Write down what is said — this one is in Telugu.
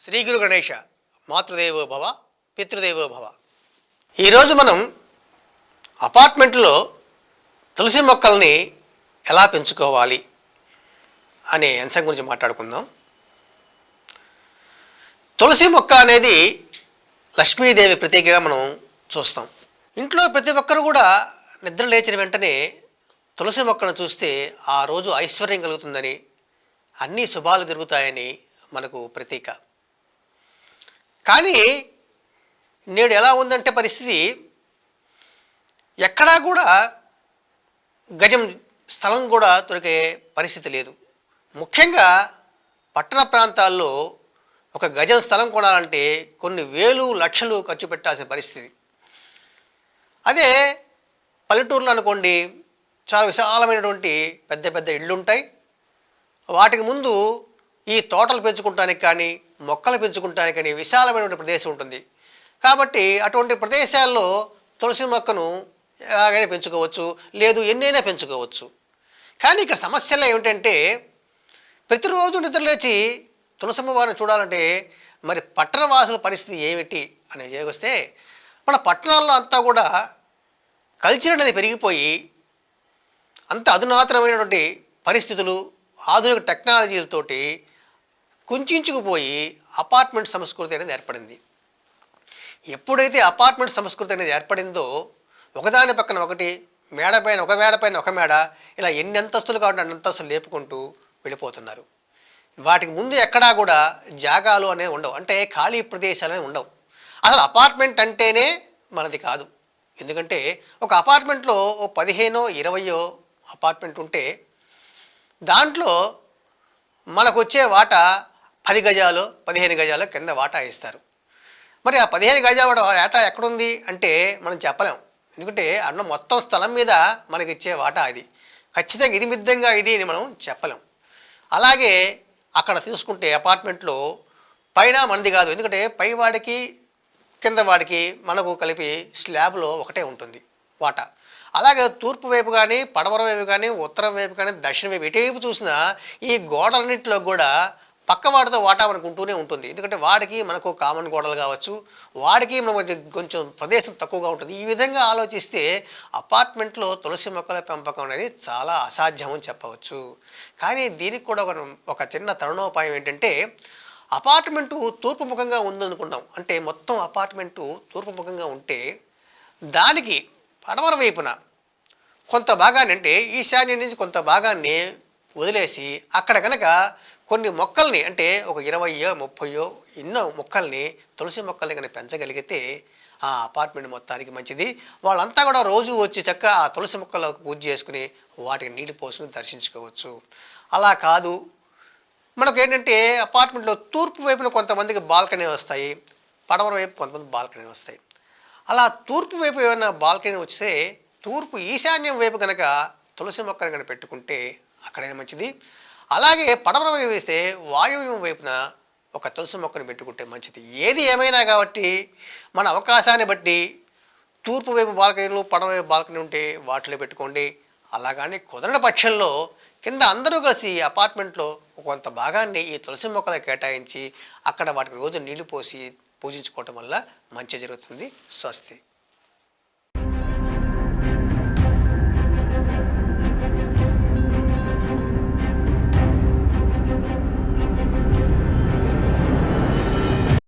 శ్రీ గురు గణేష మాతృదేవో భవ పితృదేవో భవ. ఈరోజు మనం అపార్ట్మెంట్లో తులసి మొక్కల్ని ఎలా పెంచుకోవాలి అనే అంశం గురించి మాట్లాడుకుందాం. తులసి మొక్క అనేది లక్ష్మీదేవి ప్రతీకగా మనం చూస్తాం. ఇంట్లో ప్రతి ఒక్కరు కూడా నిద్ర లేచిన వెంటనే తులసి మొక్కను చూస్తే ఆ రోజు ఐశ్వర్యం కలుగుతుందని, అన్ని శుభాలు జరుగుతాయని మనకు ప్రతీక. కానీ నేడు ఎలా ఉందంటే పరిస్థితి, ఎక్కడా కూడా గజం స్థలం కూడా దొరికే పరిస్థితి లేదు. ముఖ్యంగా పట్టణ ప్రాంతాల్లో ఒక గజం స్థలం కొనాలంటే కొన్ని వేలు లక్షలు ఖర్చు పెట్టాల్సిన పరిస్థితి. అదే పల్లెటూరులో అనుకోండి, చాలా విశాలమైనటువంటి పెద్ద పెద్ద ఇళ్ళు ఉంటాయి. వాటికి ముందు ఈ తోటలు పెంచుకుంటానికి కానీ మొక్కలు పెంచుకుంటానికి కానీ విశాలమైనటువంటి ప్రదేశం ఉంటుంది. కాబట్టి అటువంటి ప్రదేశాల్లో తులసి మొక్కను ఎలాగైనా పెంచుకోవచ్చు, లేదు ఎన్నైనా పెంచుకోవచ్చు. కానీ ఇక్కడ సమస్యలు ఏమిటంటే, ప్రతిరోజు నిద్రలేచి తులసమ్మ వారిని చూడాలంటే మరి పట్టణవాసుల పరిస్థితి ఏమిటి అనేది వస్తే, మన పట్టణాల్లో అంతా కూడా కల్చర్ అనేది పెరిగిపోయి అంత అధునాతనమైనటువంటి పరిస్థితులు, ఆధునిక టెక్నాలజీలతోటి కుంచుకుపోయి అపార్ట్మెంట్ సంస్కృతి అనేది ఏర్పడింది. ఎప్పుడైతే అపార్ట్మెంట్ సంస్కృతి అనేది ఏర్పడిందో, ఒకదాని పక్కన ఒకటి, మేడ పైన ఒక మేడ, ఇలా ఎన్ని అంతస్తులు కావాలంటే అన్ని అంతస్తులు లేపుకుంటూ వెళ్ళిపోతున్నారు. వాటికి ముందు ఎక్కడా కూడా జాగాలు అనేవి ఉండవు, అంటే ఖాళీ ప్రదేశాలు అనేవి ఉండవు. అసలు అపార్ట్మెంట్ అంటేనే మనది కాదు. ఎందుకంటే ఒక అపార్ట్మెంట్లో 15-20 అపార్ట్మెంట్ ఉంటే దాంట్లో మనకు వచ్చే వాటా 10 గజాలు 15 గజాలు కింద వాటా ఇస్తారు. మరి ఆ 15 గజాల వాటా ఎక్కడుంది అంటే మనం చెప్పలేం. ఎందుకంటే అన్న మొత్తం స్థలం మీద మనకి ఇచ్చే వాటా అది ఖచ్చితంగా ఇది మిద్దంగా ఇది అని మనం చెప్పలేం. అలాగే అక్కడ తీసుకుంటే అపార్ట్మెంట్లో పైన మనది కాదు, ఎందుకంటే పై వాడికి కింద వాడికి మనకు కలిపి స్లాబ్లో ఒకటే ఉంటుంది వాటా. అలాగే తూర్పు వైపు కానీ, పడమర వైపు కానీ, ఉత్తరం వైపు కానీ, దక్షిణ వైపు ఎటువైపు చూసినా ఈ గోడలన్నింటిలో కూడా పక్కవాడితో వాటా మనకు ఉంటూనే ఉంటుంది. ఎందుకంటే వాడికి మనకు కామన్ గోడలు కావచ్చు, వాడికి మనకు కొంచెం ప్రదేశం తక్కువగా ఉంటుంది. ఈ విధంగా ఆలోచిస్తే అపార్ట్మెంట్లో తులసి మొక్కల పెంపకం అనేది చాలా అసాధ్యం అని చెప్పవచ్చు. కానీ దీనికి కూడా ఒక చిన్న తరుణోపాయం ఏంటంటే, అపార్ట్మెంటు తూర్పు ముఖంగా ఉందనుకున్నాం అంటే, మొత్తం అపార్ట్మెంటు తూర్పు ముఖంగా ఉంటే దానికి పడమర వైపున కొంత భాగాన్ని, అంటే ఈశాన్యం నుంచి కొంత భాగాన్ని వదిలేసి అక్కడ కనుక కొన్ని మొక్కల్ని, అంటే ఒక 20-30 ఎన్నో మొక్కల్ని, తులసి మొక్కల్ని కనుక పెంచగలిగితే ఆ అపార్ట్మెంట్ మొత్తానికి మంచిది. వాళ్ళంతా కూడా రోజు వచ్చి చక్కగా ఆ తులసి మొక్కలకు పూజ చేసుకుని వాటికి నీటి పోసుకుని దర్శించుకోవచ్చు. అలా కాదు, మనకు ఏంటంటే అపార్ట్మెంట్లో తూర్పు వైపున కొంతమందికి బాల్కనీ వస్తాయి, పడమర వైపు కొంతమంది బాల్కనీ వస్తాయి. అలా తూర్పు వైపు ఏమైనా బాల్కనీ వస్తే తూర్పు ఈశాన్యం వైపు కనుక తులసి మొక్కను కనుక పెట్టుకుంటే అక్కడైనా మంచిది. అలాగే పడమర వైపు వేస్తే వాయువ్యం వైపున ఒక తులసి మొక్కను పెట్టుకుంటే మంచిది. ఏది ఏమైనా కాబట్టి మన అవకాశాన్ని బట్టి తూర్పు వైపు బాల్కనీలు, పడమర వైపు బాల్కనీ ఉంటే వాటిలో పెట్టుకోండి. అలాగానే కుదరని పక్షంలో కింద అందరూ కలిసి అపార్ట్మెంట్లో కొంత భాగాన్ని ఈ తులసి మొక్కలకు కేటాయించి అక్కడ వాటికి రోజు నీళ్లు పోసి పూజించుకోవటం వల్ల మంచి జరుగుతుంది. స్వస్తి.